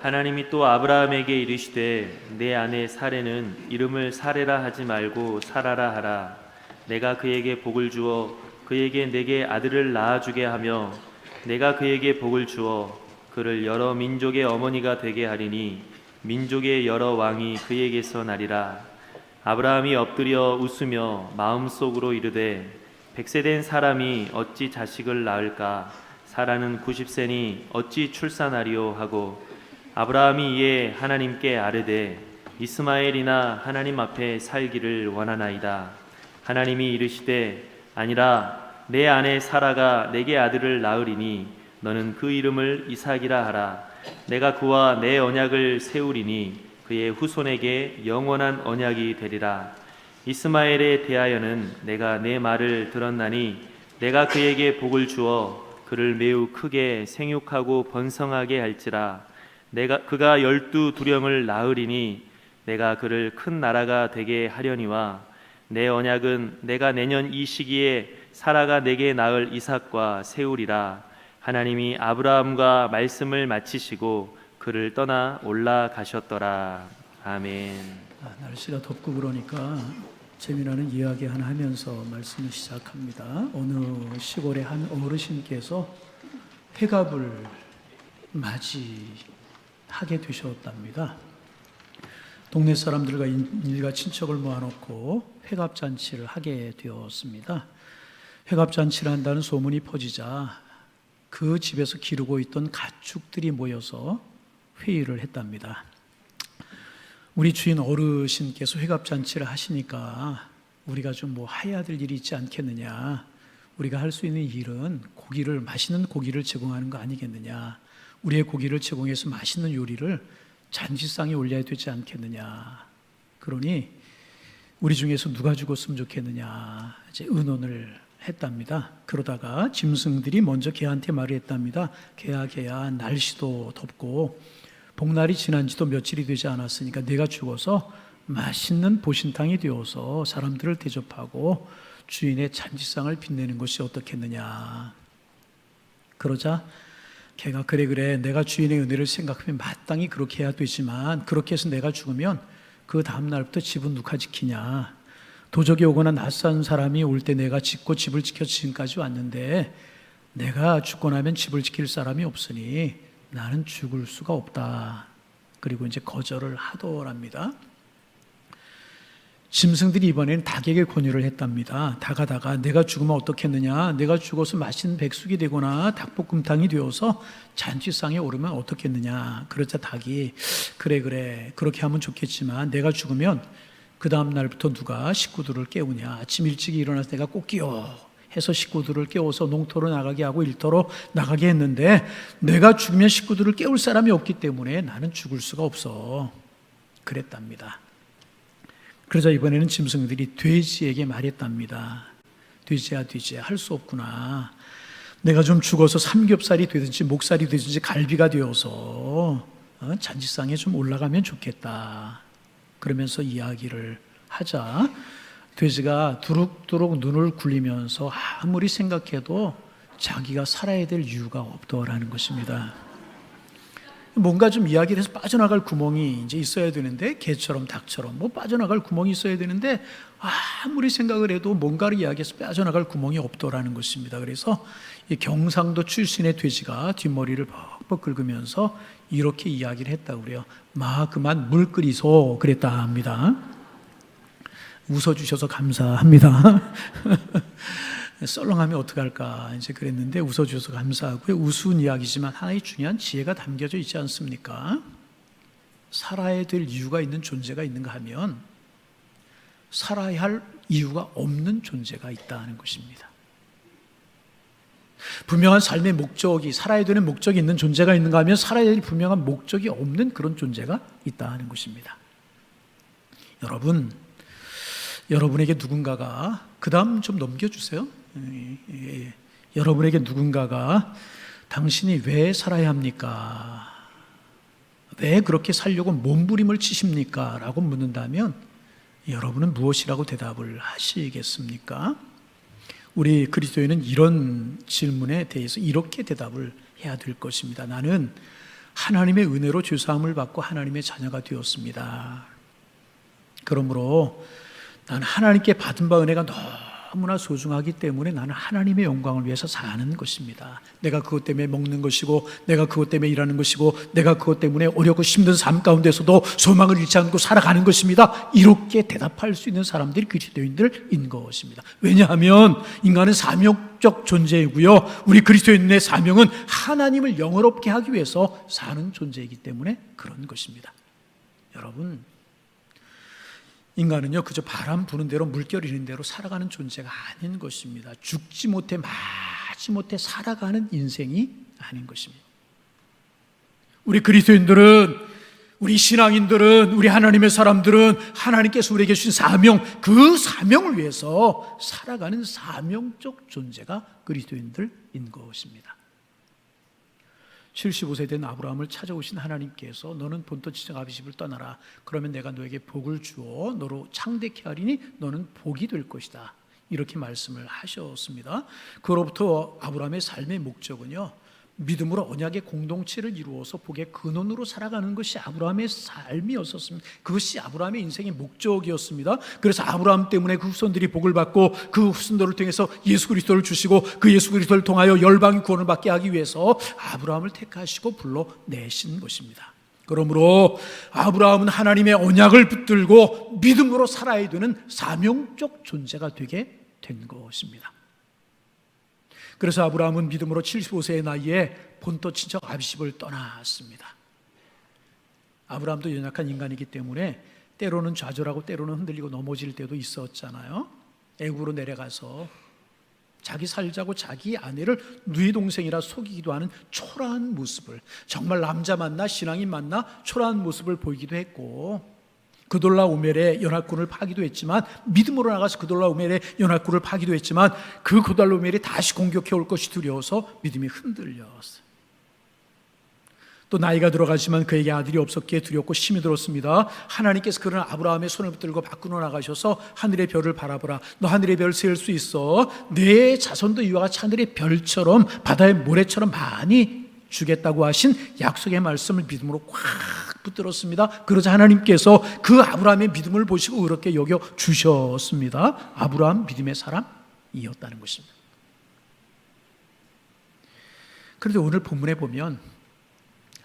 하나님이 또 아브라함에게 이르시되 내 아내 사레는 이름을 사레라 하지 말고 사라라 하라. 내가 그에게 복을 주어 그에게 내게 아들을 낳아주게 하며 내가 그에게 복을 주어 그를 여러 민족의 어머니가 되게 하리니 민족의 여러 왕이 그에게서 나리라. 아브라함이 엎드려 웃으며 마음속으로 이르되 100세 된 사람이 어찌 자식을 낳을까? 사라는 90세니 어찌 출산하리요 하고 아브라함이 이에 하나님께 아뢰되 이스마엘이나 하나님 앞에 살기를 원하나이다. 하나님이 이르시되 아니라 내 아내 사라가 내게 아들을 낳으리니 너는 그 이름을 이삭이라 하라. 내가 그와 내 언약을 세우리니 그의 후손에게 영원한 언약이 되리라. 이스마엘에 대하여는 내가 내 말을 들었나니 내가 그에게 복을 주어 그를 매우 크게 생육하고 번성하게 할지라. 그가 12두령을 낳으리니 내가 그를 큰 나라가 되게 하려니와 내 언약은 내가 내년 이 시기에 사라가 내게 낳을 이삭과 세우리라. 하나님이 아브라함과 말씀을 마치시고 그를 떠나 올라가셨더라. 아멘. 날씨가 덥고 그러니까 재미나는 이야기 하나 하면서 말씀을 시작합니다. 어느 시골의 한 어르신께서 회갑을 맞이하게 되셨답니다. 동네 사람들과 일가 친척을 모아놓고 회갑잔치를 하게 되었습니다. 회갑잔치를 한다는 소문이 퍼지자 그 집에서 기르고 있던 가축들이 모여서 회의를 했답니다. 우리 주인 어르신께서 회갑잔치를 하시니까 우리가 좀 해야 될 일이 있지 않겠느냐. 우리가 할 수 있는 일은 맛있는 고기를 제공하는 거 아니겠느냐. 우리의 고기를 제공해서 맛있는 요리를 잔치상에 올려야 되지 않겠느냐. 그러니 우리 중에서 누가 죽었으면 좋겠느냐 이제 의논을 했답니다. 그러다가 짐승들이 먼저 개한테 말을 했답니다. 개야 날씨도 덥고 복날이 지난 지도 며칠이 되지 않았으니까 내가 죽어서 맛있는 보신탕이 되어서 사람들을 대접하고 주인의 잔치상을 빛내는 것이 어떻겠느냐. 그러자 개가 그래 내가 주인의 은혜를 생각하면 마땅히 그렇게 해야 되지만 그렇게 해서 내가 죽으면 그 다음 날부터 집은 누가 지키냐. 도적이 오거나 낯선 사람이 올 때 내가 짓고 집을 지켜 지금까지 왔는데 내가 죽고 나면 집을 지킬 사람이 없으니 나는 죽을 수가 없다. 그리고 이제 거절을 하더랍니다. 짐승들이 이번에는 닭에게 권유를 했답니다. 닭아 내가 죽으면 어떻겠느냐. 내가 죽어서 맛있는 백숙이 되거나 닭볶음탕이 되어서 잔치상에 오르면 어떻겠느냐. 그러자 닭이 그래 그렇게 하면 좋겠지만 내가 죽으면 그 다음 날부터 누가 식구들을 깨우냐. 아침 일찍 일어나서 내가 꼭 깨워 해서 식구들을 깨워서 농토로 나가게 하고 일터로 나가게 했는데 내가 죽으면 식구들을 깨울 사람이 없기 때문에 나는 죽을 수가 없어. 그랬답니다. 그러자 이번에는 짐승들이 돼지에게 말했답니다. 돼지야 할 수 없구나. 내가 좀 죽어서 삼겹살이 되든지 목살이 되든지 갈비가 되어서 잔치상에 좀 올라가면 좋겠다. 그러면서 이야기를 하자 돼지가 두룩두룩 눈을 굴리면서 아무리 생각해도 자기가 살아야 될 이유가 없더라는 것입니다. 뭔가 좀 이야기를 해서 빠져나갈 구멍이 이제 있어야 되는데 개처럼 닭처럼 빠져나갈 구멍이 있어야 되는데 아무리 생각을 해도 뭔가를 이야기해서 빠져나갈 구멍이 없더라는 것입니다. 그래서 이 경상도 출신의 돼지가 뒷머리를 벅벅 긁으면서 이렇게 이야기를 했다고 그래요. 그만 물 끓이소 그랬다 합니다. 웃어주셔서 감사합니다. 썰렁하면 어떡할까 이제 그랬는데 웃어주셔서 감사하고요. 우스운 이야기지만 하나의 중요한 지혜가 담겨져 있지 않습니까? 살아야 될 이유가 있는 존재가 있는가 하면 살아야 할 이유가 없는 존재가 있다는 것입니다. 분명한 삶의 목적이 살아야 되는 목적이 있는 존재가 있는가 하면 살아야 될 분명한 목적이 없는 그런 존재가 있다는 것입니다. 여러분에게 누군가가 그 다음 좀 넘겨주세요. 여러분에게 누군가가 당신이 왜 살아야 합니까? 왜 그렇게 살려고 몸부림을 치십니까? 라고 묻는다면 여러분은 무엇이라고 대답을 하시겠습니까? 우리 그리스도인은 이런 질문에 대해서 이렇게 대답을 해야 될 것입니다. 나는 하나님의 은혜로 죄사함을 받고 하나님의 자녀가 되었습니다. 그러므로 나는 하나님께 받은 바 은혜가 너무나 소중하기 때문에 나는 하나님의 영광을 위해서 사는 것입니다. 내가 그것 때문에 먹는 것이고, 내가 그것 때문에 일하는 것이고, 내가 그것 때문에 어렵고 힘든 삶 가운데서도 소망을 잃지 않고 살아가는 것입니다. 이렇게 대답할 수 있는 사람들이 그리스도인들인 것입니다. 왜냐하면 인간은 사명적 존재이고요, 우리 그리스도인의 사명은 하나님을 영화롭게 하기 위해서 사는 존재이기 때문에 그런 것입니다. 여러분, 인간은요 그저 바람 부는 대로 물결 이는 대로 살아가는 존재가 아닌 것입니다. 죽지 못해 마지 못해 살아가는 인생이 아닌 것입니다. 우리 그리스도인들은, 우리 신앙인들은, 우리 하나님의 사람들은 하나님께서 우리에게 주신 사명, 그 사명을 위해서 살아가는 사명적 존재가 그리스도인들인 것입니다. 75세 된 아브라함을 찾아오신 하나님께서 너는 본토 지정 아비집을 떠나라. 그러면 내가 너에게 복을 주어 너로 창대케 하리니 너는 복이 될 것이다. 이렇게 말씀을 하셨습니다. 그로부터 아브라함의 삶의 목적은요, 믿음으로 언약의 공동체를 이루어서 복의 근원으로 살아가는 것이 아브라함의 삶이었었습니다. 그것이 아브라함의 인생의 목적이었습니다. 그래서 아브라함 때문에 그 후손들이 복을 받고, 그 후손들을 통해서 예수 그리스도를 주시고, 그 예수 그리스도를 통하여 열방이 구원을 받게 하기 위해서 아브라함을 택하시고 불러내신 것입니다. 그러므로 아브라함은 하나님의 언약을 붙들고 믿음으로 살아야 되는 사명적 존재가 되게 된 것입니다. 그래서 아브라함은 믿음으로 75세의 나이에 본토 친척 아비집을 떠났습니다. 아브라함도 연약한 인간이기 때문에 때로는 좌절하고 때로는 흔들리고 넘어질 때도 있었잖아요. 애국으로 내려가서 자기 살자고 자기 아내를 누이 동생이라 속이기도 하는 초라한 모습을, 정말 남자 맞나 신앙인 맞나 초라한 모습을 보이기도 했고, 그돌라오멜의 연합군을 파기도 했지만, 믿음으로 나가서 그돌라오멜의 연합군을 파기도 했지만, 그 그돌라오멜이 다시 공격해 올 것이 두려워서 믿음이 흔들렸어요. 또 나이가 들어가지만 그에게 아들이 없었기에 두렵고 심히 들었습니다. 하나님께서 그는 아브라함의 손을 붙들고 밖으로 나가셔서 하늘의 별을 바라보라. 너 하늘의 별 세울 수 있어. 내 자손도 이와 같이 하늘의 별처럼 바다의 모래처럼 많이 주겠다고 하신 약속의 말씀을 믿음으로 꽉 붙들었습니다. 그러자 하나님께서 그 아브라함의 믿음을 보시고 의롭게 여겨 주셨습니다. 아브라함 믿음의 사람이었다는 것입니다. 그런데 오늘 본문에 보면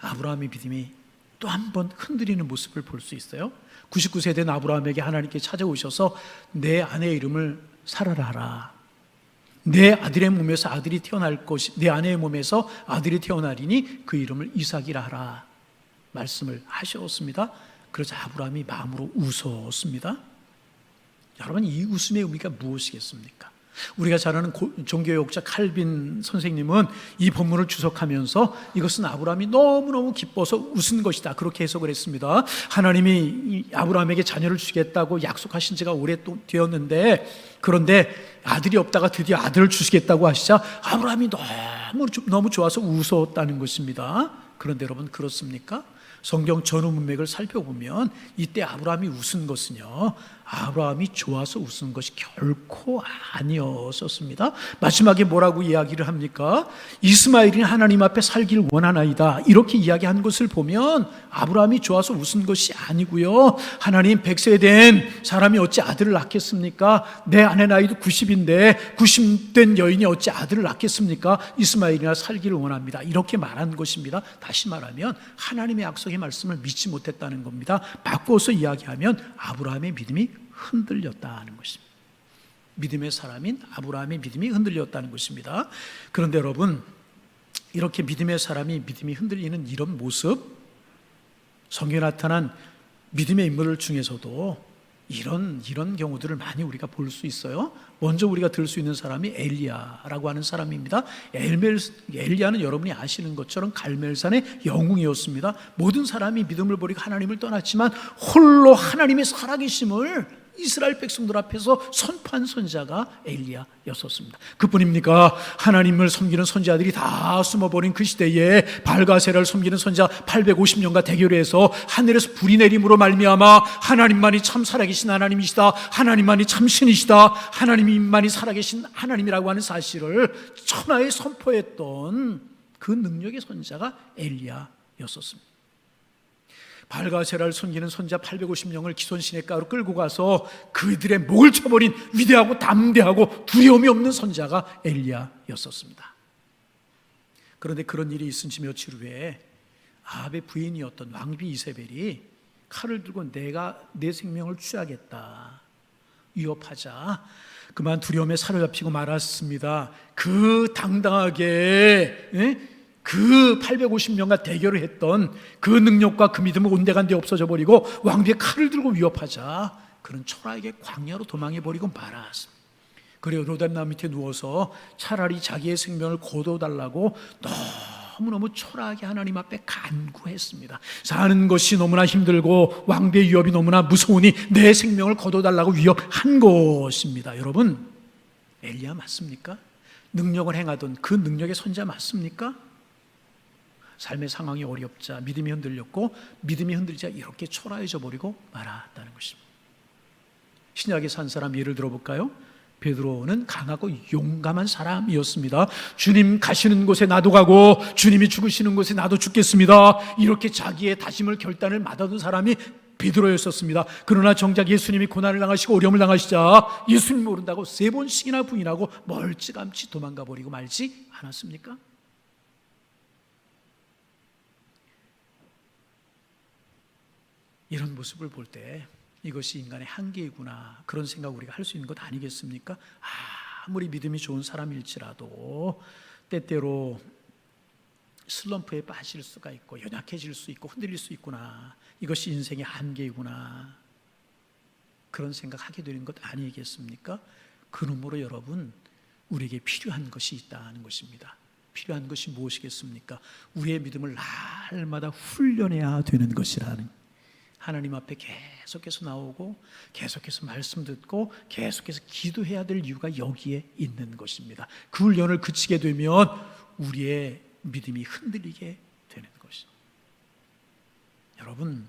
아브라함의 믿음이 또 한 번 흔들리는 모습을 볼 수 있어요. 99세 된 아브라함에게 하나님께 찾아오셔서 내 아내의 이름을 사라라 하라. 내 아들의 몸에서 아들이 태어날 것이, 내 아내의 몸에서 아들이 태어나리니 그 이름을 이삭이라 하라 말씀을 하셨습니다. 그래서 아브라함이 마음으로 웃었습니다. 여러분, 이 웃음의 의미가 무엇이겠습니까? 우리가 잘 아는 종교역자 칼빈 선생님은 이 본문을 주석하면서 이것은 아브라함이 너무너무 기뻐서 웃은 것이다, 그렇게 해석을 했습니다. 하나님이 아브라함에게 자녀를 주겠다고 약속하신 지가 오래되었는데, 그런데 아들이 없다가 드디어 아들을 주시겠다고 하시자 아브라함이 너무 좋아서 웃었다는 것입니다. 그런데 여러분, 그렇습니까? 성경 전후 문맥을 살펴보면 이때 아브라함이 웃은 것은요, 아브라함이 좋아서 웃은 것이 결코 아니었었습니다. 마지막에 뭐라고 이야기를 합니까? 이스마엘이 하나님 앞에 살길 원하나이다, 이렇게 이야기한 것을 보면 아브라함이 좋아서 웃은 것이 아니고요, 하나님 100세 된 사람이 어찌 아들을 낳겠습니까? 내 아내 나이도 90인데 90된 여인이 어찌 아들을 낳겠습니까? 이스마엘이나 살기를 원합니다, 이렇게 말한 것입니다. 다시 말하면 하나님의 약속의 말씀을 믿지 못했다는 겁니다. 바꿔서 이야기하면 아브라함의 믿음이 흔들렸다는 것입니다. 믿음의 사람인 아브라함의 믿음이 흔들렸다는 것입니다. 그런데 여러분, 이렇게 믿음의 사람이 믿음이 흔들리는 이런 모습, 성경에 나타난 믿음의 인물 중에서도 이런 경우들을 많이 우리가 볼 수 있어요. 먼저 우리가 들 수 있는 사람이 엘리야라고 하는 사람입니다. 엘리야는 여러분이 아시는 것처럼 갈멜산의 영웅이었습니다. 모든 사람이 믿음을 버리고 하나님을 떠났지만 홀로 하나님의 살아계심을 이스라엘 백성들 앞에서 선포한 선지자가 엘리야였었습니다. 그뿐입니까? 하나님을 섬기는 선지자들이 다 숨어버린 그 시대에 발과 세라를 섬기는 선지자 850년과 대결해서 하늘에서 불이 내림으로 말미암아 하나님만이 참 살아계신 하나님이시다, 하나님만이 참 신이시다, 하나님만이 살아계신 하나님이라고 하는 사실을 천하에 선포했던 그 능력의 선지자가 엘리야였습니다. 엘리야였었습니다. 발과 제라를 섬기는 선자 850명을 기손 시냇가로 끌고 가서 그들의 목을 쳐버린 위대하고 담대하고 두려움이 없는 선자가 엘리야였었습니다. 그런데 그런 일이 있은 지 며칠 후에 아합의 부인이었던 왕비 이세벨이 칼을 들고 내가 내 생명을 취하겠다 위협하자 그만 두려움에 사로잡히고 말았습니다. 그 당당하게 그 850명과 대결을 했던 그 능력과 그 믿음은 온데간데 없어져 버리고 왕비의 칼을 들고 위협하자 그는 초라하게 광야로 도망해 버리고 말았습니다. 그리고 로뎀나무 밑에 누워서 차라리 자기의 생명을 거둬달라고 너무너무 초라하게 하나님 앞에 간구했습니다. 사는 것이 너무나 힘들고 왕비의 위협이 너무나 무서우니 내 생명을 거둬달라고 위협한 것입니다. 여러분, 엘리야 맞습니까? 능력을 행하던 그 능력의 선자 맞습니까? 삶의 상황이 어렵자 믿음이 흔들렸고 믿음이 흔들리자 이렇게 초라해져 버리고 말았다는 것입니다. 신약에 산 사람 예를 들어볼까요? 베드로는 강하고 용감한 사람이었습니다. 주님 가시는 곳에 나도 가고 주님이 죽으시는 곳에 나도 죽겠습니다. 이렇게 자기의 다짐을 결단을 받아둔 사람이 베드로였었습니다. 그러나 정작 예수님이 고난을 당하시고 어려움을 당하시자 예수님 모른다고 3번씩이나 부인하고 멀찌감치 도망가 버리고 말지 않았습니까? 이런 모습을 볼 때 이것이 인간의 한계이구나 그런 생각을 우리가 할 수 있는 것 아니겠습니까? 아무리 믿음이 좋은 사람일지라도 때때로 슬럼프에 빠질 수가 있고 연약해질 수 있고 흔들릴 수 있구나. 이것이 인생의 한계이구나 그런 생각하게 되는 것 아니겠습니까? 그러므로 여러분 우리에게 필요한 것이 있다는 것입니다. 필요한 것이 무엇이겠습니까? 우리의 믿음을 날마다 훈련해야 되는 것이라는 하나님 앞에 계속해서 나오고 계속해서 말씀 듣고 계속해서 기도해야 될 이유가 여기에 있는 것입니다. 그 훈련을 그치게 되면 우리의 믿음이 흔들리게 되는 것이죠. 여러분,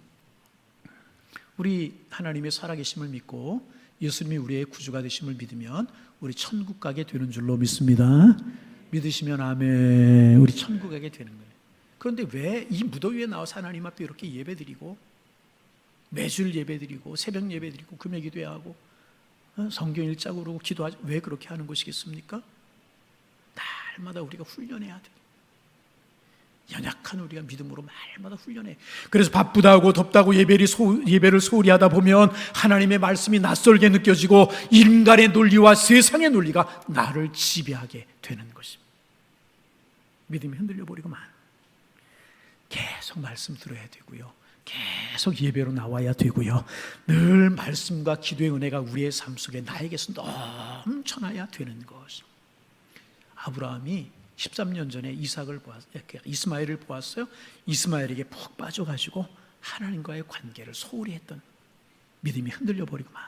우리 하나님의 살아계심을 믿고 예수님이 우리의 구주가 되심을 믿으면 우리 천국 가게 되는 줄로 믿습니다. 믿으시면 아멘. 우리 천국 가게 되는 거예요. 그런데 왜 이 무더위에 나와서 하나님 앞에 이렇게 예배드리고 매주일 예배드리고 새벽 예배드리고 금요 기도하고 성경 읽자고 기도하지 왜 그렇게 하는 것이겠습니까? 날마다 우리가 훈련해야 돼. 연약한 우리가 믿음으로 날마다 훈련해. 그래서 바쁘다고 덥다고 예배를 소홀히 하다 보면 하나님의 말씀이 낯설게 느껴지고 인간의 논리와 세상의 논리가 나를 지배하게 되는 것입니다. 믿음이 흔들려 버리고만 계속 말씀 들어야 되고요. 계속 예배로 나와야 되고요. 늘 말씀과 기도의 은혜가 우리의 삶 속에 나에게서 넘쳐나야 되는 것입니다. 아브라함이 13년 전에 이스마엘을 보았어요. 이스마엘에게 푹 빠져가지고 하나님과의 관계를 소홀히 했던 믿음이 흔들려 버리고만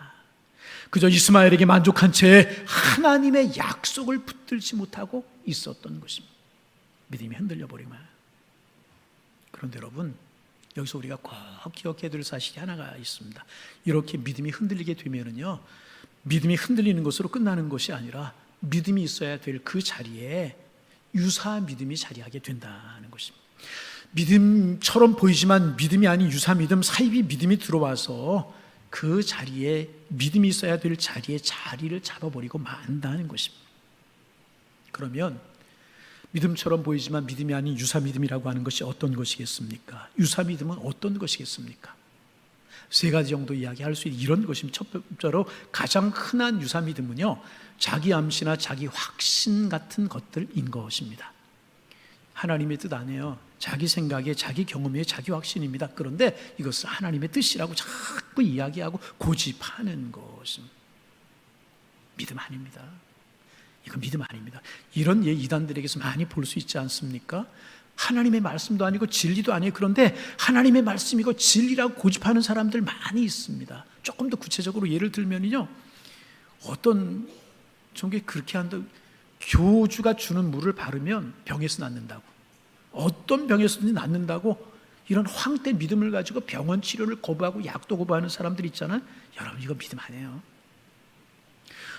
그저 이스마엘에게 만족한 채 하나님의 약속을 붙들지 못하고 있었던 것입니다. 믿음이 흔들려 버리고만. 그런데 여러분 여기서 우리가 꼭 기억해야 될 사실이 하나가 있습니다. 이렇게 믿음이 흔들리게 되면은요, 믿음이 흔들리는 것으로 끝나는 것이 아니라 믿음이 있어야 될 그 자리에 유사 믿음이 자리하게 된다는 것입니다. 믿음처럼 보이지만 믿음이 아닌 유사 믿음, 사이비 믿음이 들어와서 그 자리에 믿음이 있어야 될 자리에 자리를 잡아버리고 만다는 것입니다. 그러면 믿음처럼 보이지만 믿음이 아닌 유사 믿음이라고 하는 것이 어떤 것이겠습니까? 유사 믿음은 어떤 것이겠습니까? 3가지 정도 이야기할 수 있는 이런 것입니다. 첫 번째로 가장 흔한 유사 믿음은요, 자기 암시나 자기 확신 같은 것들인 것입니다. 하나님의 뜻 아니에요. 자기 생각에 자기 경험에 자기 확신입니다. 그런데 이것을 하나님의 뜻이라고 자꾸 이야기하고 고집하는 것입니다. 믿음 아닙니다. 이건 믿음 아닙니다. 이런 이단들에게서 많이 볼 수 있지 않습니까? 하나님의 말씀도 아니고 진리도 아니에요. 그런데 하나님의 말씀이고 진리라고 고집하는 사람들 많이 있습니다. 조금 더 구체적으로 예를 들면요, 어떤 종교에 그렇게 한다. 교주가 주는 물을 바르면 병에서 낫는다고, 어떤 병에서든지 낫는다고, 이런 황태 믿음을 가지고 병원 치료를 거부하고 약도 거부하는 사람들 있잖아요. 여러분, 이거 믿음 아니에요.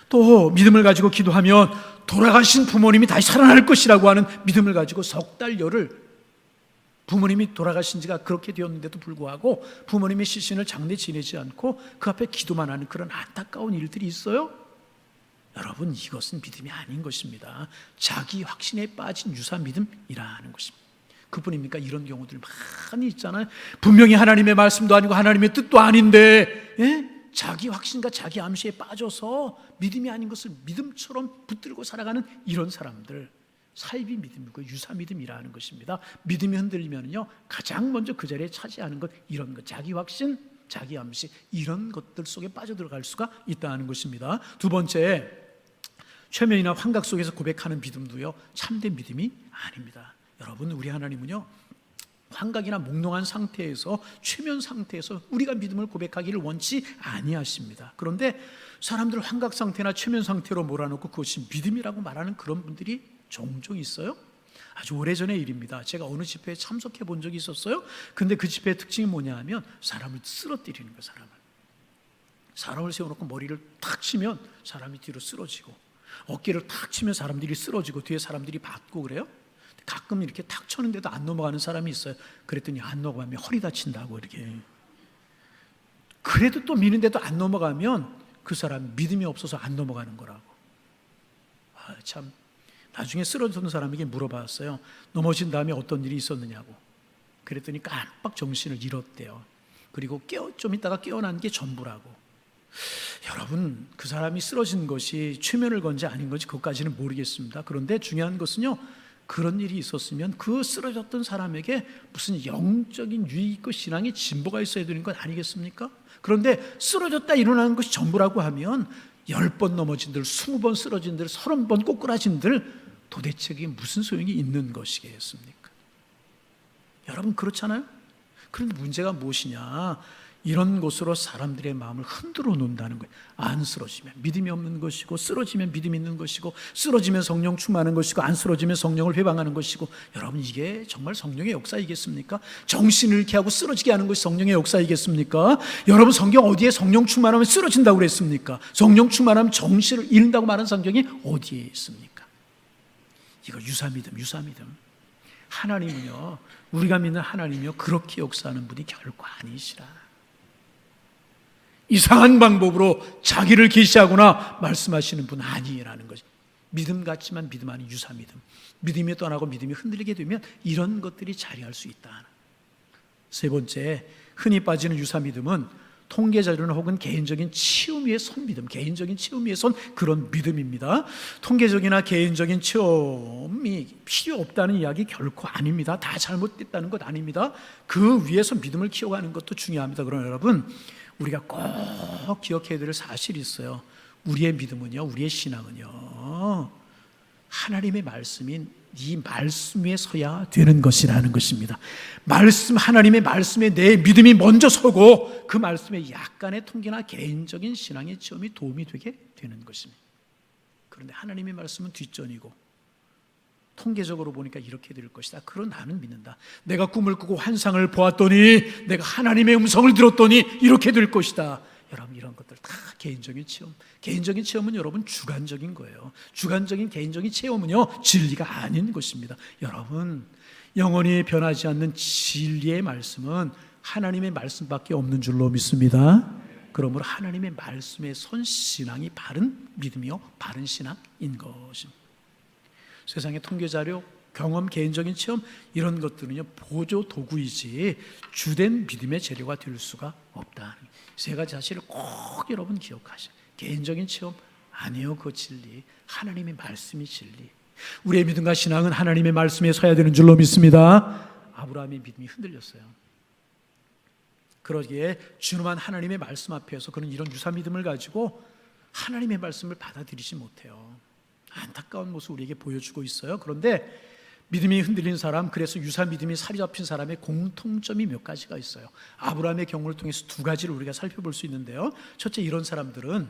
또 믿음을 가지고 기도하면 돌아가신 부모님이 다시 살아날 것이라고 하는 믿음을 가지고 3달 열흘 부모님이 돌아가신 지가 그렇게 되었는데도 불구하고 부모님의 시신을 장례 지내지 않고 그 앞에 기도만 하는 그런 안타까운 일들이 있어요. 여러분, 이것은 믿음이 아닌 것입니다. 자기 확신에 빠진 유사 믿음이라는 것입니다. 그뿐입니까? 이런 경우들 많이 있잖아요. 분명히 하나님의 말씀도 아니고 하나님의 뜻도 아닌데, 예? 자기 확신과 자기 암시에 빠져서 믿음이 아닌 것을 믿음처럼 붙들고 살아가는 이런 사람들, 사이비 믿음이고 유사 믿음이라는 것입니다. 믿음이 흔들리면요, 가장 먼저 그 자리에 차지하는 것, 이런 것, 자기 확신, 자기 암시, 이런 것들 속에 빠져들어갈 수가 있다는 것입니다. 두 번째, 최면이나 환각 속에서 고백하는 믿음도요, 참된 믿음이 아닙니다. 여러분, 우리 하나님은요, 환각이나 몽롱한 상태에서, 최면 상태에서 우리가 믿음을 고백하기를 원치 아니하십니다. 그런데 사람들 환각 상태나 최면 상태로 몰아놓고 그것이 믿음이라고 말하는 그런 분들이 종종 있어요. 아주 오래전의 일입니다. 제가 어느 집회에 참석해 본 적이 있었어요. 근데 그 집회의 특징이 뭐냐 하면 사람을 쓰러뜨리는 거예요. 사람을 세워놓고 머리를 탁 치면 사람이 뒤로 쓰러지고, 어깨를 탁 치면 사람들이 쓰러지고, 뒤에 사람들이 받고 그래요. 가끔 이렇게 탁 쳤는데도 안 넘어가는 사람이 있어요. 그랬더니 안 넘어가면 허리 다친다고 이렇게. 그래도 또 미는데도 안 넘어가면 그 사람 믿음이 없어서 안 넘어가는 거라고. 참, 나중에 쓰러졌던 사람에게 물어봤어요. 넘어진 다음에 어떤 일이 있었느냐고. 그랬더니 깜빡 정신을 잃었대요. 그리고 좀 있다가 깨어난 게 전부라고. 여러분, 그 사람이 쓰러진 것이 최면을 건지 아닌 건지 그것까지는 모르겠습니다. 그런데 중요한 것은요, 그런 일이 있었으면 그 쓰러졌던 사람에게 무슨 영적인 유익과 신앙의 진보가 있어야 되는 것 아니겠습니까? 그런데 쓰러졌다 일어나는 것이 전부라고 하면 10번 넘어진들, 20번 쓰러진들, 30번 꼬꾸라진들, 도대체 그게 무슨 소용이 있는 것이겠습니까? 여러분, 그렇잖아요? 그런데 문제가 무엇이냐? 이런 것으로 사람들의 마음을 흔들어 놓는다는 거예요. 안 쓰러지면 믿음이 없는 것이고, 쓰러지면 믿음이 있는 것이고, 쓰러지면 성령 충만한 것이고, 안 쓰러지면 성령을 회방하는 것이고. 여러분, 이게 정말 성령의 역사이겠습니까? 정신을 잃게 하고 쓰러지게 하는 것이 성령의 역사이겠습니까? 여러분, 성경 어디에 성령 충만하면 쓰러진다고 그랬습니까? 성령 충만하면 정신을 잃는다고 말한 성경이 어디에 있습니까? 이거 유사믿음. 하나님은요, 우리가 믿는 하나님이요, 그렇게 역사하는 분이 결코 아니시라. 이상한 방법으로 자기를 계시하거나 말씀하시는 분 아니라는 것이, 믿음 같지만 믿음 아닌 유사믿음. 믿음이 떠나고 믿음이 흔들리게 되면 이런 것들이 자리할 수 있다. 세 번째, 흔히 빠지는 유사믿음은 통계자료나 혹은 개인적인 체험 위에 선 믿음, 개인적인 체험 위에 선 그런 믿음입니다. 통계적이나 개인적인 체험이 필요 없다는 이야기 결코 아닙니다. 다 잘못됐다는 것 아닙니다. 그 위에서 믿음을 키워가는 것도 중요합니다. 그러나 여러분, 우리가 꼭 기억해야 될 사실이 있어요. 우리의 믿음은요, 우리의 신앙은요, 하나님의 말씀인 이 말씀 위에 서야 되는 것이라는 것입니다. 하나님의 말씀에 내 믿음이 먼저 서고, 그 말씀에 약간의 통계나 개인적인 신앙의 체험이 도움이 되게 되는 것입니다. 그런데 하나님의 말씀은 뒷전이고, 통계적으로 보니까 이렇게 될 것이다. 그런 나는 믿는다. 내가 꿈을 꾸고 환상을 보았더니, 내가 하나님의 음성을 들었더니 이렇게 될 것이다. 여러분, 이런 것들 다 개인적인 체험. 개인적인 체험은 여러분 주관적인 거예요. 주관적인 개인적인 체험은요, 진리가 아닌 것입니다. 여러분, 영원히 변하지 않는 진리의 말씀은 하나님의 말씀밖에 없는 줄로 믿습니다. 그러므로 하나님의 말씀에 선 신앙이 바른 믿음이요, 바른 신앙인 것입니다. 세상의 통계자료, 경험, 개인적인 체험, 이런 것들은요, 보조 도구이지 주된 믿음의 재료가 될 수가 없다. 세 가지 사실을 꼭 여러분 기억하셔. 개인적인 체험 아니에요. 그 진리, 하나님의 말씀이 진리. 우리의 믿음과 신앙은 하나님의 말씀에 서야 되는 줄로 믿습니다. 아브라함의 믿음이 흔들렸어요. 그러기에 준엄한 하나님의 말씀 앞에서 그는 이런 유사 믿음을 가지고 하나님의 말씀을 받아들이지 못해요. 안타까운 모습을 우리에게 보여주고 있어요. 그런데 믿음이 흔들린 사람, 그래서 유사 믿음이 사로잡힌 사람의 공통점이 몇 가지가 있어요. 아브라함의 경우를 통해서 두 가지를 우리가 살펴볼 수 있는데요. 첫째, 이런 사람들은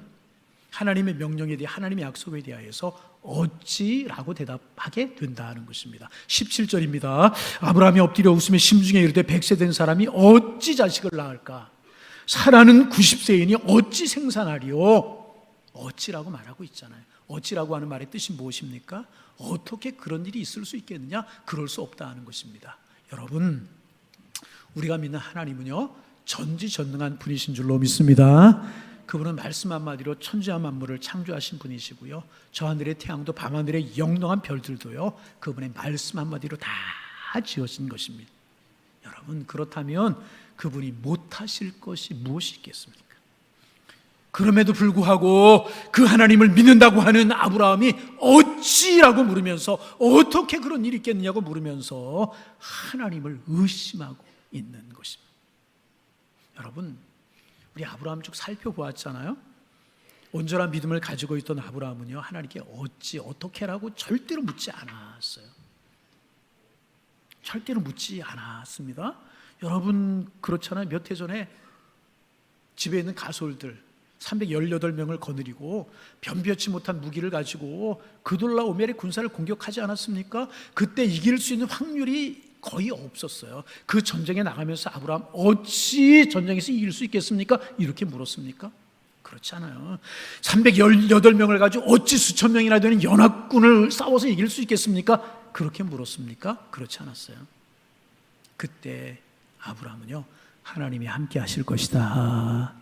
하나님의 명령에 대해, 하나님의 약속에 대하여서 어찌라고 대답하게 된다는 것입니다. 17절입니다. 아브라함이 엎드려 웃으며 심중에 이르되 100세 된 사람이 어찌 자식을 낳을까? 살아는 90세이니 어찌 생산하리요? 어찌라고 말하고 있잖아요. 어찌라고 하는 말의 뜻이 무엇입니까? 어떻게 그런 일이 있을 수 있겠느냐? 그럴 수 없다 하는 것입니다. 여러분, 우리가 믿는 하나님은요, 전지전능한 분이신 줄로 믿습니다. 그분은 말씀 한마디로 천지와 만물을 창조하신 분이시고요, 저 하늘의 태양도 밤하늘의 영롱한 별들도요, 그분의 말씀 한마디로 다 지어진 것입니다. 여러분, 그렇다면 그분이 못하실 것이 무엇이 있겠습니까? 그럼에도 불구하고 그 하나님을 믿는다고 하는 아브라함이 어찌라고 물으면서, 어떻게 그런 일이 있겠느냐고 물으면서 하나님을 의심하고 있는 것입니다. 여러분, 우리 아브라함 쭉 살펴보았잖아요. 온전한 믿음을 가지고 있던 아브라함은요, 하나님께 어찌 어떻게라고 절대로 묻지 않았어요. 절대로 묻지 않았습니다. 여러분, 그렇잖아요. 몇 해 전에 집에 있는 가솔들 318명을 거느리고 변비치 못한 무기를 가지고 그돌라오멜의 군사를 공격하지 않았습니까? 그때 이길 수 있는 확률이 거의 없었어요. 그 전쟁에 나가면서 아브라함, 어찌 전쟁에서 이길 수 있겠습니까? 이렇게 물었습니까? 그렇지 않아요. 318명을 가지고 어찌 수천 명이나 되는 연합군을 싸워서 이길 수 있겠습니까? 그렇게 물었습니까? 그렇지 않았어요. 그때 아브라함은요, 하나님이 함께 하실 것이다,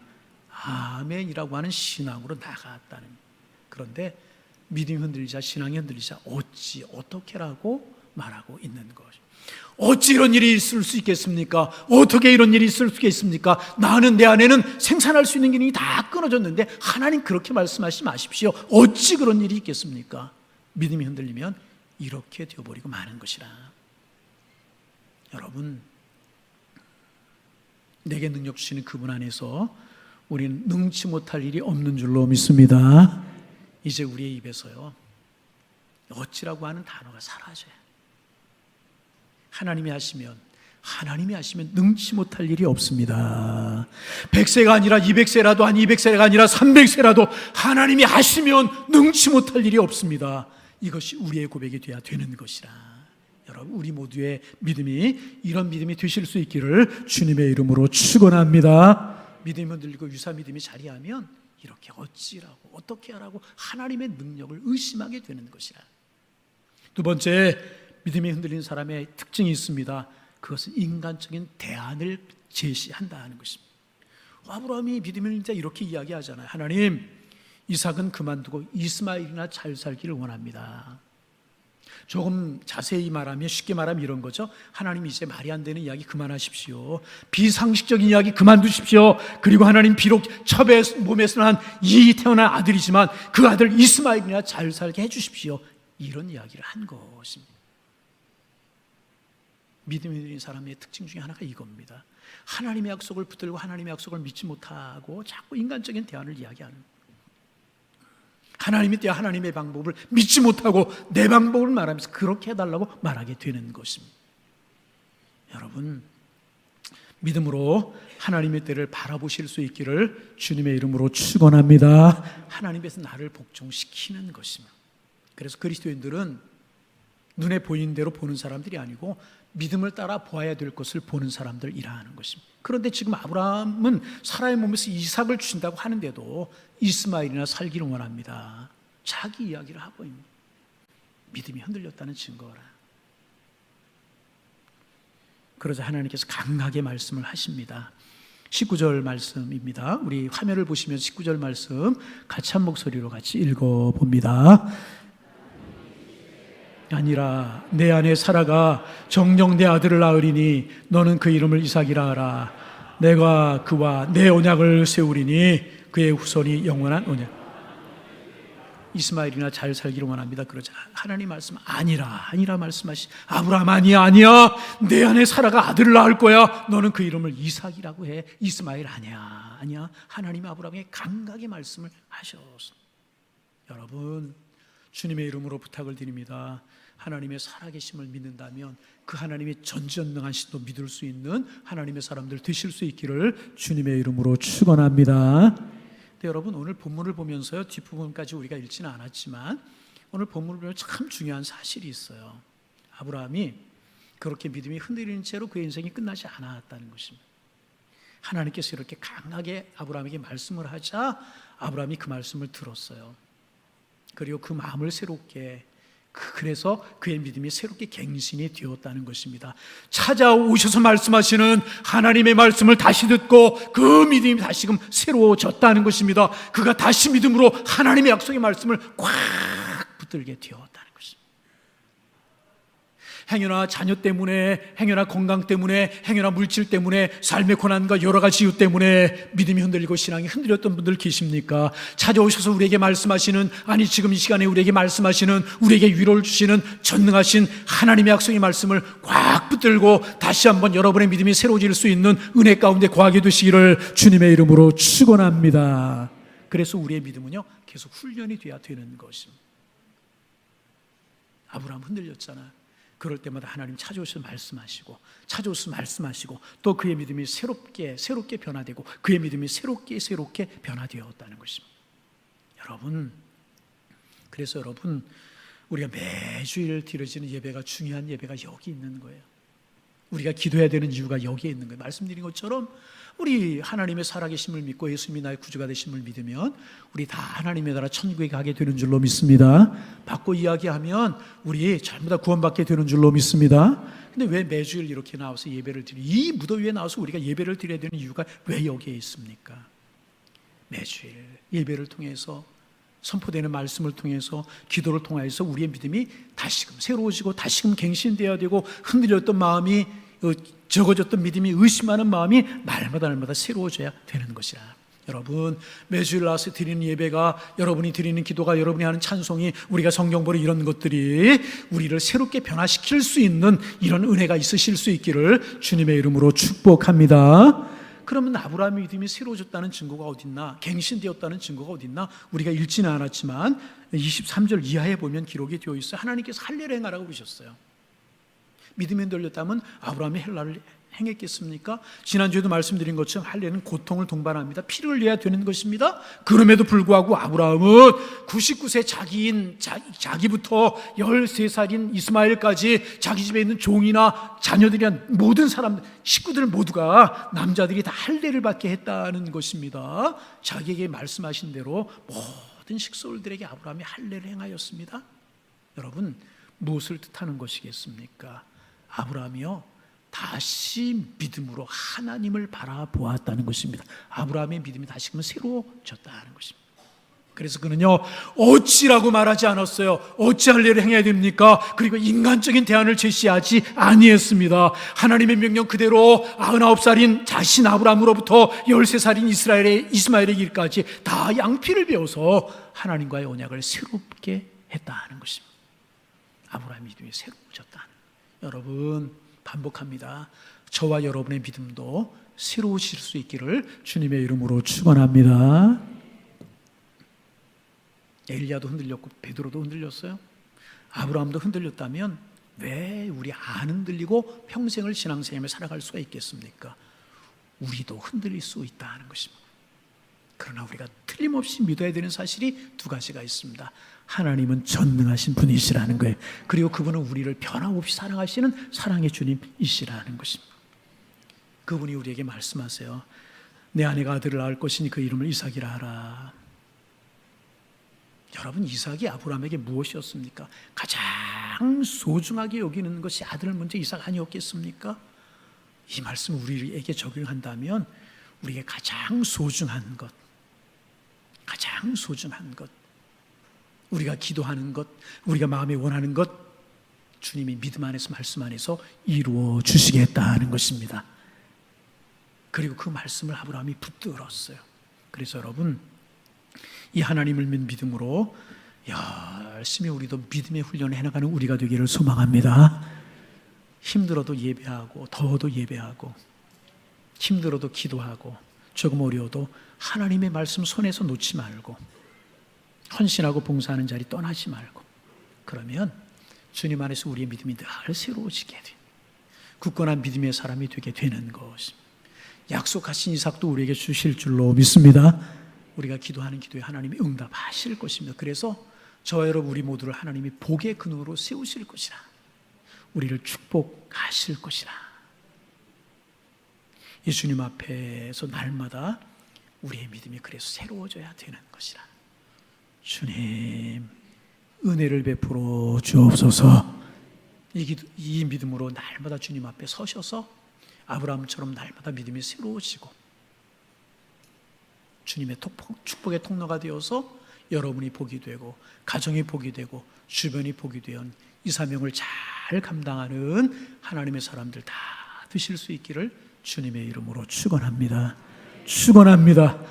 아멘이라고 하는 신앙으로 나갔다는. 그런데 믿음이 흔들리자, 신앙이 흔들리자 어찌 어떻게라고 말하고 있는 것이. 어찌 이런 일이 있을 수 있겠습니까? 어떻게 이런 일이 있을 수 있겠습니까? 나는, 내 안에는 생산할 수 있는 기능이 다 끊어졌는데 하나님 그렇게 말씀하시지 마십시오. 어찌 그런 일이 있겠습니까? 믿음이 흔들리면 이렇게 되어버리고 마는 것이라. 여러분, 내게 능력 주시는 그분 안에서 우리는 능치 못할 일이 없는 줄로 믿습니다. 이제 우리의 입에서요, 어찌라고 하는 단어가 사라져요. 하나님이 하시면 능치 못할 일이 없습니다. 100세가 아니라 200세라도, 아니 200세가 아니라 300세라도 하나님이 하시면 능치 못할 일이 없습니다. 이것이 우리의 고백이 되어야 되는 것이라. 여러분, 우리 모두의 믿음이 이런 믿음이 되실 수 있기를 주님의 이름으로 축원합니다. 믿음이 흔들리고 유사 믿음이 자리하면 이렇게 어찌라고 어떻게 하라고 하나님의 능력을 의심하게 되는 것이라. 두 번째, 믿음이 흔들린 사람의 특징이 있습니다. 그것은 인간적인 대안을 제시한다는 것입니다. 아브라함이 믿음을 이제 이렇게 이야기하잖아요. 하나님, 이삭은 그만두고 이스마엘이나 잘 살기를 원합니다. 조금 자세히 말하면, 쉽게 말하면 이런 거죠. 하나님, 이제 말이 안 되는 이야기 그만하십시오. 비상식적인 이야기 그만두십시오. 그리고 하나님, 비록 첩의 몸에서 난 이 태어난 아들이지만 그 아들 이스마엘이나 잘 살게 해주십시오. 이런 이야기를 한 것입니다. 믿음이 있는 사람의 특징 중에 하나가 이겁니다. 하나님의 약속을 붙들고 하나님의 약속을 믿지 못하고 자꾸 인간적인 대안을 이야기하는, 하나님이 때야 하나님의 방법을 믿지 못하고 내 방법을 말하면서 그렇게 해달라고 말하게 되는 것입니다. 여러분, 믿음으로 하나님의 때를 바라보실 수 있기를 주님의 이름으로 축원합니다. 하나님께서 나를 복종시키는 것입니다. 그래서 그리스도인들은 눈에 보이는 대로 보는 사람들이 아니고 믿음을 따라 보아야 될 것을 보는 사람들이라는 것입니다. 그런데 지금 아브라함은 사라의 몸에서 이삭을 주신다고 하는데도 이스마엘이나 살기를 원합니다. 자기 이야기를 하고 있는, 믿음이 흔들렸다는 증거라. 그러자 하나님께서 강하게 말씀을 하십니다. 19절 말씀입니다. 우리 화면을 보시면 19절 말씀 같이 한 목소리로 같이 읽어봅니다. 아니라 내 아내 사라가 정녕 내 아들을 낳으리니 너는 그 이름을 이삭이라 하라. 내가 그와 내 언약을 세우리니 그의 후손이 영원한 언약. 이스마엘이나 잘 살기를 원합니다. 그러자 하나님 말씀, 아니라 말씀하시. 아브라함, 아니야 내 아내 사라가 아들을 낳을 거야. 너는 그 이름을 이삭이라고 해. 이스마엘 아니야. 하나님이 아브라함에게 강하게 말씀을 하셨습니다. 여러분, 주님의 이름으로 부탁을 드립니다. 하나님의 살아계심을 믿는다면 그 하나님의 전지전능한 신도 믿을 수 있는 하나님의 사람들 되실 수 있기를 주님의 이름으로 축원합니다. 여러분, 오늘 본문을 보면서요, 뒷부분까지 우리가 읽지는 않았지만 오늘 본문을 보면 참 중요한 사실이 있어요. 아브라함이 그렇게 믿음이 흔들리는 채로 그의 인생이 끝나지 않았다는 것입니다. 하나님께서 이렇게 강하게 아브라함에게 말씀을 하자 아브라함이 그 말씀을 들었어요. 그리고 그 마음을 새롭게 그래서 그의 믿음이 새롭게 갱신이 되었다는 것입니다. 찾아오셔서 말씀하시는 하나님의 말씀을 다시 듣고 그 믿음이 다시금 새로워졌다는 것입니다. 그가 다시 믿음으로 하나님의 약속의 말씀을 꽉 붙들게 되었다는 것입니다. 행여나 자녀 때문에, 행여나 건강 때문에, 행여나 물질 때문에, 삶의 고난과 여러 가지 이유 때문에 믿음이 흔들리고 신앙이 흔들렸던 분들 계십니까? 찾아오셔서 우리에게 말씀하시는, 아니 지금 이 시간에 우리에게 말씀하시는, 우리에게 위로를 주시는 전능하신 하나님의 약속의 말씀을 꽉 붙들고 다시 한번 여러분의 믿음이 새로워질 수 있는 은혜 가운데 거하게 되시기를 주님의 이름으로 축원합니다. 그래서 우리의 믿음은요 계속 훈련이 돼야 되는 것입니다. 아브라함 흔들렸잖아. 그럴 때마다 하나님 찾아오셔서 말씀하시고 또 그의 믿음이 새롭게 변화되고 그의 믿음이 새롭게 변화되었다는 것입니다. 그래서 여러분 우리가 매주일 드려지는 예배가 중요한 예배가 여기 있는 거예요. 우리가 기도해야 되는 이유가 여기에 있는 거예요. 말씀드린 것처럼 우리 하나님의 살아계심을 믿고 예수님이 나의 구주가 되심을 믿으면 우리 다 하나님의 나라 천국에 가게 되는 줄로 믿습니다. 바꿔 이야기하면 우리 전부 다 구원받게 되는 줄로 믿습니다. 근데 왜 매주일 이렇게 나와서 예배를 이 무더위에 나와서 우리가 예배를 드려야 되는 이유가 왜 여기에 있습니까? 매주일 예배를 통해서 선포되는 말씀을 통해서 기도를 통해서 우리의 믿음이 다시금 새로워지고 다시금 갱신되어야 되고 흔들렸던 마음이 적어졌던 믿음이 의심하는 마음이 날마다 새로워져야 되는 것이라. 여러분 매주일 나와서 드리는 예배가, 여러분이 드리는 기도가, 여러분이 하는 찬송이, 우리가 성경 보는 이런 것들이 우리를 새롭게 변화시킬 수 있는 이런 은혜가 있으실 수 있기를 주님의 이름으로 축복합니다. 그러면 아브라함의 믿음이 새로워졌다는 증거가 어딨나, 갱신되었다는 증거가 어딨나, 우리가 읽지는 않았지만 23절 이하에 보면 기록이 되어 있어요. 하나님께서 할례를 행하라고 그러셨어요. 믿음이 흔들렸다면 아브라함이 헬라를 행했겠습니까? 지난주에도 말씀드린 것처럼 할례는 고통을 동반합니다. 피를 흘려야 되는 것입니다. 그럼에도 불구하고 아브라함은 99세 자기부터 13살인 이스마엘까지 자기 집에 있는 종이나 자녀들이나 모든 사람, 식구들 모두가, 남자들이 다 할례를 받게 했다는 것입니다. 자기에게 말씀하신 대로 모든 식솔들에게 아브라함이 할례를 행하였습니다. 여러분 무엇을 뜻하는 것이겠습니까? 아브라함이요 다시 믿음으로 하나님을 바라보았다는 것입니다. 아브라함의 믿음이 다시금 새로워졌다는 것입니다. 그래서 그는요 어찌라고 말하지 않았어요. 어찌 할례를 행해야 됩니까? 그리고 인간적인 대안을 제시하지 아니했습니다. 하나님의 명령 그대로 99살인 자신 아브라함으로부터 13살인 이스마엘의 일까지 다 양피를 베어서 하나님과의 언약을 새롭게 했다는 것입니다. 아브라함의 믿음이 새로워졌다는. 여러분 반복합니다. 저와 여러분의 믿음도 새로우실 수 있기를 주님의 이름으로 축원합니다. 엘리야도 흔들렸고 베드로도 흔들렸어요. 아브라함도 흔들렸다면 왜 우리 안 흔들리고 평생을 신앙생활을 살아갈 수가 있겠습니까? 우리도 흔들릴 수 있다는 것입니다. 그러나 우리가 틀림없이 믿어야 되는 사실이 두 가지가 있습니다. 하나님은 전능하신 분이시라는 거예요. 그리고 그분은 우리를 변함없이 사랑하시는 사랑의 주님이시라는 것입니다. 그분이 우리에게 말씀하세요. 내 아내가 아들을 낳을 것이니 그 이름을 이삭이라 하라. 여러분 이삭이 아브라함에게 무엇이었습니까? 가장 소중하게 여기는 것이 아들 문제 이삭 아니었겠습니까? 이 말씀 우리에게 적용한다면 우리에게 가장 소중한 것, 우리가 기도하는 것, 우리가 마음에 원하는 것, 주님이 믿음 안에서 말씀 안에서 이루어 주시겠다는 것입니다. 그리고 그 말씀을 아브라함이 붙들었어요. 그래서 여러분 이 하나님을 믿는 믿음으로 열심히 우리도 믿음의 훈련을 해나가는 우리가 되기를 소망합니다. 힘들어도 예배하고 더워도 예배하고 힘들어도 기도하고 조금 어려워도 하나님의 말씀 손에서 놓지 말고 헌신하고 봉사하는 자리 떠나지 말고, 그러면 주님 안에서 우리의 믿음이 늘 새로워지게 돼 굳건한 믿음의 사람이 되게 되는 것입니다. 약속하신 이삭도 우리에게 주실 줄로 믿습니다. 우리가 기도하는 기도에 하나님이 응답하실 것입니다. 그래서 저와 여러분 우리 모두를 하나님이 복의 근원으로 세우실 것이라, 우리를 축복하실 것이라. 예수님 앞에서 날마다 우리의 믿음이 그래서 새로워져야 되는 것이라. 주님 은혜를 베풀어 주옵소서. 이 믿음으로 날마다 주님 앞에 서셔서 아브라함처럼 날마다 믿음이 새로워지고 주님의 축복의 통로가 되어서 여러분이 복이 되고 가정이 복이 되고 주변이 복이 되어 이 사명을 잘 감당하는 하나님의 사람들 다 되실 수 있기를 주님의 이름으로 축원합니다. 축원합니다.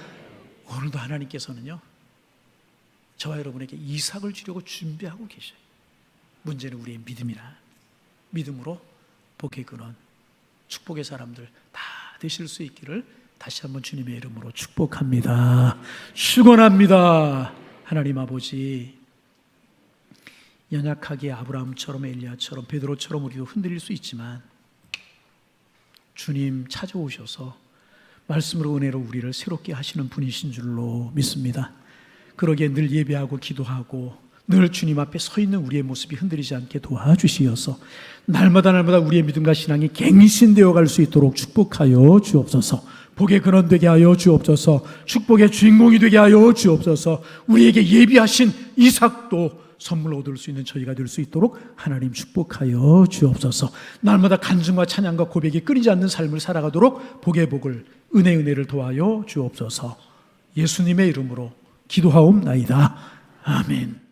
오늘도 하나님께서는요, 저와 여러분에게 이삭을 주려고 준비하고 계셔요. 문제는 우리의 믿음으로 복의 근원, 축복의 사람들 다 되실 수 있기를 다시 한번 주님의 이름으로 축복합니다. 축원합니다. 하나님 아버지, 연약하게 아브라함처럼 엘리야처럼 베드로처럼 우리도 흔들릴 수 있지만 주님 찾아오셔서 말씀으로 은혜로 우리를 새롭게 하시는 분이신 줄로 믿습니다. 그러기에 늘 예배하고 기도하고 늘 주님 앞에 서 있는 우리의 모습이 흔들리지 않게 도와주시어서 날마다 우리의 믿음과 신앙이 갱신되어 갈 수 있도록 축복하여 주옵소서. 복의 근원 되게 하여 주옵소서. 축복의 주인공이 되게 하여 주옵소서. 우리에게 예비하신 이삭도 선물 얻을 수 있는 저희가 될 수 있도록 하나님 축복하여 주옵소서. 날마다 간증과 찬양과 고백이 끊이지 않는 삶을 살아가도록 복의 복을 은혜를 도와여 주옵소서. 예수님의 이름으로 기도하옵나이다. 아멘.